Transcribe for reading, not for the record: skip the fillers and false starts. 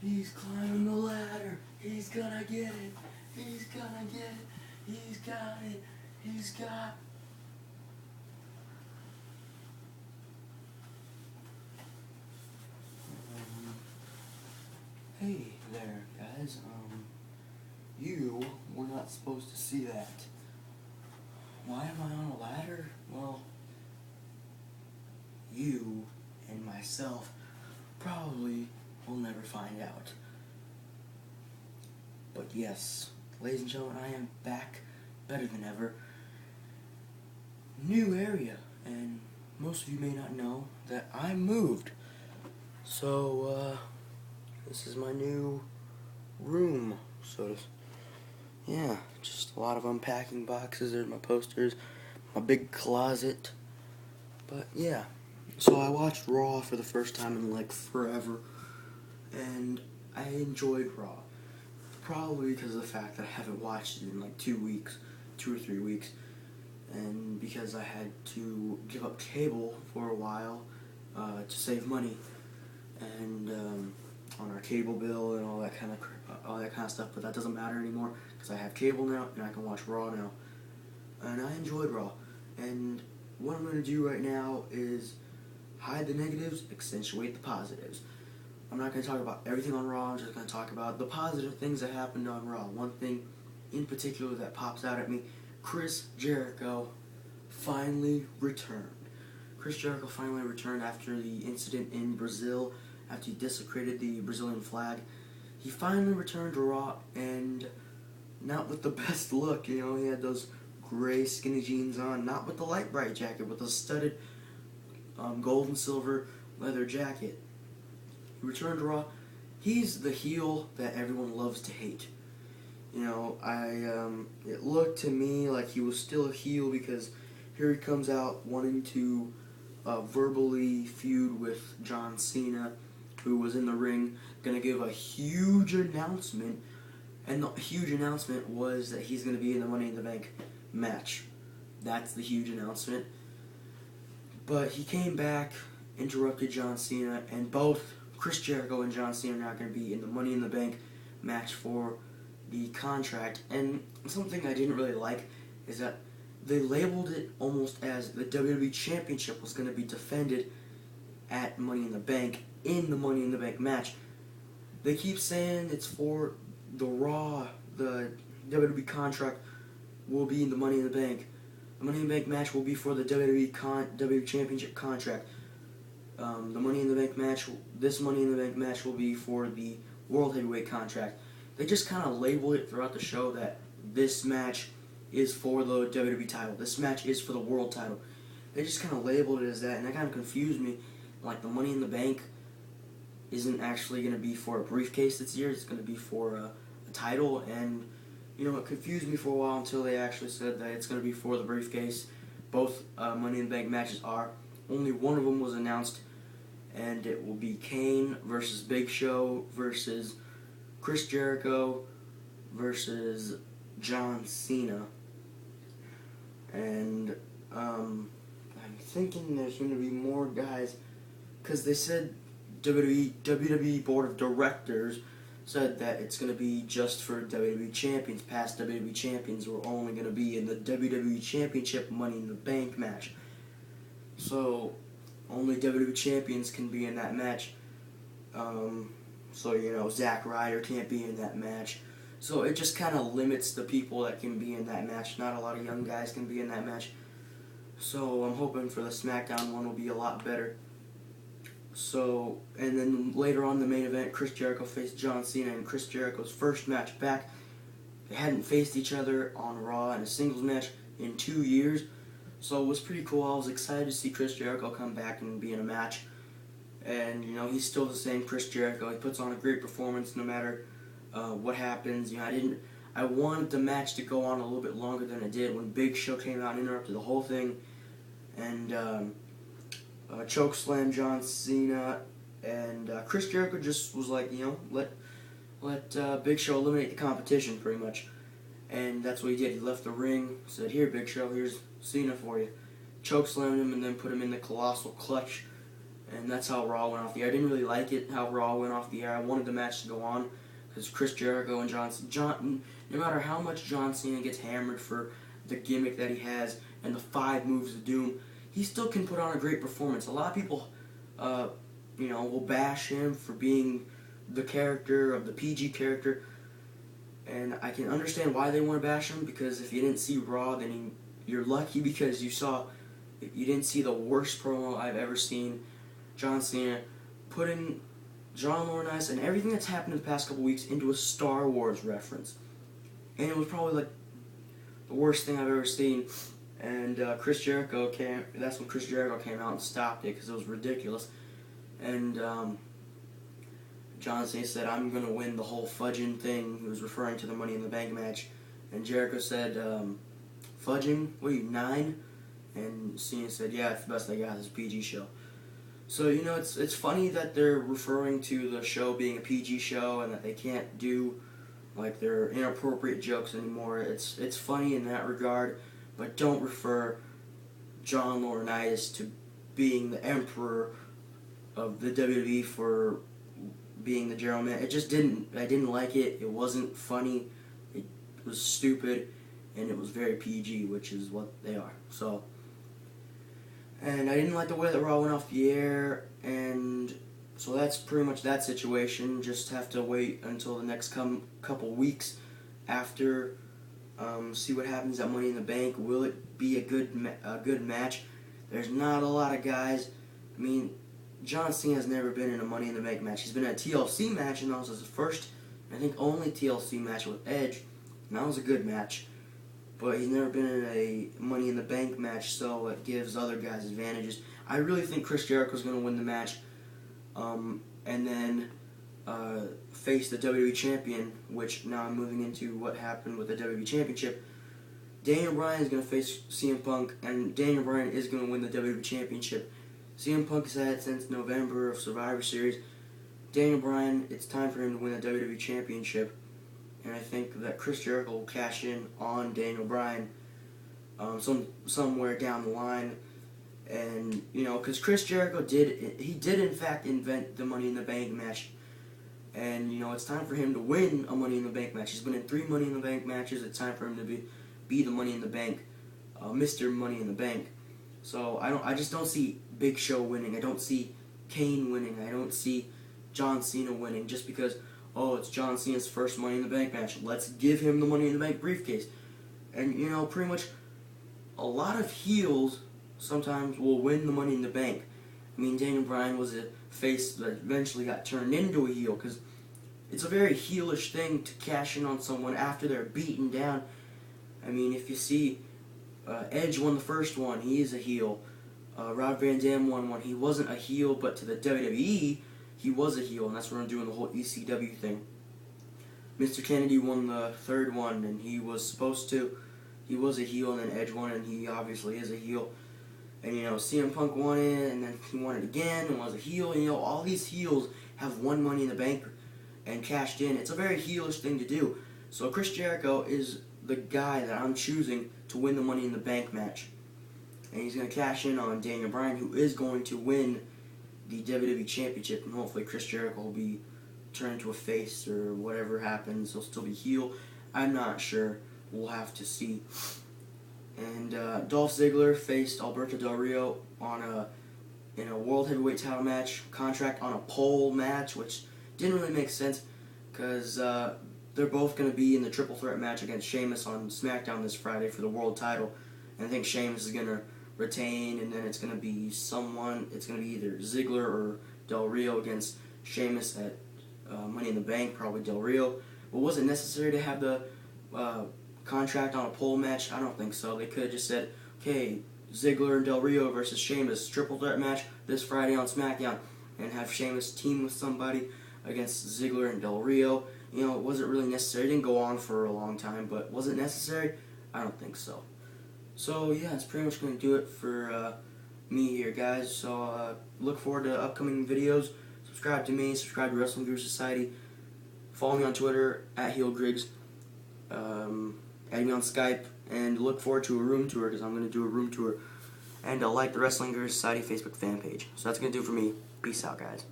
He's climbing the ladder. He's gonna get it. He's gonna get it. He's got it. He's got. Hey there, guys. You were not supposed to see that. Why am I on a ladder? Well, you and myself probably will never find out. But yes, ladies and gentlemen, I am back, better than ever. New area, and most of you may not know that I moved. So, this is my new room, yeah, just a lot of unpacking boxes. There's my posters, my big closet. But yeah, so I watched Raw for the first time in like forever, and I enjoyed Raw. Probably because of the fact that I haven't watched it in like 2 or 3 weeks, and because I had to give up cable for a while to save money, and on our cable bill and all that kind of stuff. But that doesn't matter anymore because I have cable now and I can watch Raw now, and I enjoyed Raw. And what I'm going to do right now is hide the negatives, accentuate the positives. I'm not going to talk about everything on Raw. I'm just going to talk about the positive things that happened on Raw. One thing in particular that pops out at me: Chris Jericho finally returned. Chris Jericho finally returned after the incident in Brazil, after he desecrated the Brazilian flag. He finally returned to Raw, and not with the best look. You know, he had those gray skinny jeans on, not with the light bright jacket, with the studded gold and silver leather jacket. He returned to Raw. He's the heel that everyone loves to hate. You know, it looked to me like he was still a heel because here he comes out wanting to verbally feud with John Cena, who was in the ring, gonna give a huge announcement, and the huge announcement was that he's gonna be in the Money in the Bank match. That's the huge announcement. But he came back, interrupted John Cena, and both Chris Jericho and John Cena are now gonna be in the Money in the Bank match for the contract. And something I didn't really like is that they labeled it almost as the WWE Championship was going to be defended at Money in the Bank in the Money in the Bank match. They keep saying it's for the Raw, the WWE contract will be in the Money in the Bank. The Money in the Bank match will be for the WWE Championship contract. The Money in the Bank match, this Money in the Bank match will be for the World Heavyweight contract. They just kind of label it throughout the show that this match is for the WWE title. This match is for the world title. They just kind of labeled it as that, and that kind of confused me. Like, the Money in the Bank isn't actually going to be for a briefcase this year. It's going to be for a title, and, you know, it confused me for a while until they actually said that it's going to be for the briefcase. Both Money in the Bank matches are. Only one of them was announced, and it will be Kane versus Big Show versus Chris Jericho versus John Cena. And I'm thinking there's going to be more guys, because they said WWE Board of Directors said that it's going to be just for WWE champions. Past WWE champions were only going to be in the WWE Championship Money in the Bank match. So only WWE champions can be in that match. So, you know, Zack Ryder can't be in that match. So it just kind of limits the people that can be in that match. Not a lot of young guys can be in that match. So I'm hoping for the SmackDown one will be a lot better. So, and then later on in the main event, Chris Jericho faced John Cena in Chris Jericho's first match back. They hadn't faced each other on Raw in a singles match in 2 years. So it was pretty cool. I was excited to see Chris Jericho come back and be in a match. And, you know, he's still the same Chris Jericho. He puts on a great performance no matter what happens. You know, I wanted the match to go on a little bit longer than it did when Big Show came out and interrupted the whole thing, and chokeslam John Cena, and Chris Jericho just was like, you know, let Big Show eliminate the competition pretty much, and that's what he did. He left the ring, said, "Here, Big Show, here's Cena for you," chokeslammed him, and then put him in the colossal clutch, and that's how Raw went off the air. I didn't really like it how Raw went off the air. I wanted the match to go on because Chris Jericho and no matter how much John Cena gets hammered for the gimmick that he has and the 5 moves of doom, he still can put on a great performance. A lot of people, will bash him for being the character of the PG character, and I can understand why they want to bash him, because if you didn't see Raw, then you're lucky, because you didn't see the worst promo I've ever seen. John Cena putting John Laurinaitis and everything that's happened in the past couple weeks into a Star Wars reference. And it was probably like the worst thing I've ever seen. And that's when Chris Jericho came out and stopped it, because it was ridiculous. And John Cena said, "I'm going to win the whole fudging thing." He was referring to the Money in the Bank match. And Jericho said, "Fudging? What are you, 9? And Cena said, "Yeah, it's the best I got. This is a PG show." So, it's funny that they're referring to the show being a PG show and that they can't do, like, their inappropriate jokes anymore. It's funny in that regard, but don't refer John Laurinaitis to being the emperor of the WWE for being the general man. I didn't like it. It wasn't funny. It was stupid, and it was very PG, which is what they are. So, and I didn't like the way that Raw went off the air, and so that's pretty much that situation. Just have to wait until the next couple weeks after, see what happens at Money in the Bank. Will it be a good match? There's not a lot of guys. I mean, John Cena has never been in a Money in the Bank match. He's been in a TLC match, and that was his first, I think, only TLC match with Edge, and that was a good match. But he's never been in a Money in the Bank match, so it gives other guys advantages. I really think Chris Jericho's going to win the match, and then face the WWE Champion, which now I'm moving into what happened with the WWE Championship. Daniel Bryan is going to face CM Punk, and Daniel Bryan is going to win the WWE Championship. CM Punk has had it since November of Survivor Series. Daniel Bryan, it's time for him to win the WWE Championship. And I think that Chris Jericho will cash in on Daniel Bryan somewhere down the line. And, because Chris Jericho did in fact invent the Money in the Bank match. And, it's time for him to win a Money in the Bank match. He's been in 3 Money in the Bank matches. It's time for him to be the Money in the Bank, Mr. Money in the Bank. So I just don't see Big Show winning. I don't see Kane winning. I don't see John Cena winning just because, it's John Cena's first Money in the Bank match. Let's give him the Money in the Bank briefcase. And, pretty much a lot of heels sometimes will win the Money in the Bank. I mean, Daniel Bryan was a face that eventually got turned into a heel, because it's a very heelish thing to cash in on someone after they're beaten down. I mean, if you see Edge won the first one, he is a heel. Rob Van Dam won one. He wasn't a heel, but to the WWE, he was a heel, and that's where I'm doing the whole ECW thing. Mr. Kennedy won the third one, and he was a heel, and then Edge won, and he obviously is a heel. And, CM Punk won it, and then he won it again, and was a heel. And, all these heels have won Money in the Bank and cashed in. It's a very heelish thing to do. So Chris Jericho is the guy that I'm choosing to win the Money in the Bank match. And he's going to cash in on Daniel Bryan, who is going to win the WWE Championship. And hopefully Chris Jericho will be turned into a face, or whatever happens. He'll still be heel. I'm not sure. We'll have to see. And Dolph Ziggler faced Alberto Del Rio in a World Heavyweight title match, contract on a pole match, which didn't really make sense, because they're both going to be in the triple threat match against Sheamus on SmackDown this Friday for the world title. And I think Sheamus is going to retain, and then it's going to be either Ziggler or Del Rio against Sheamus at Money in the Bank, probably Del Rio. But was it necessary to have the contract on a pole match? I don't think so. They could have just said, okay, Ziggler and Del Rio versus Sheamus, triple threat match this Friday on SmackDown, and have Sheamus team with somebody against Ziggler and Del Rio. It wasn't really necessary. It didn't go on for a long time, but was it necessary? I don't think so. So, yeah, that's pretty much going to do it for me here, guys. So, look forward to upcoming videos. Subscribe to me. Subscribe to Wrestling Viewer Society. Follow me on Twitter, @HeelGriggs. Add me on Skype. And look forward to a room tour, because I'm going to do a room tour and like the Wrestling Guru Society Facebook fan page. So that's going to do it for me. Peace out, guys.